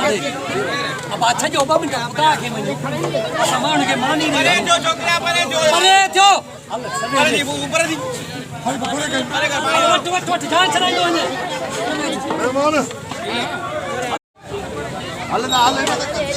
भाई अब अच्छा जो बा मिनट पता के मुझे सामान के मानी नहीं जो छोकरा परे जो अरे जी ऊपर जी अरे तो जान चला दो ने मेहमान हल्ला हल्ला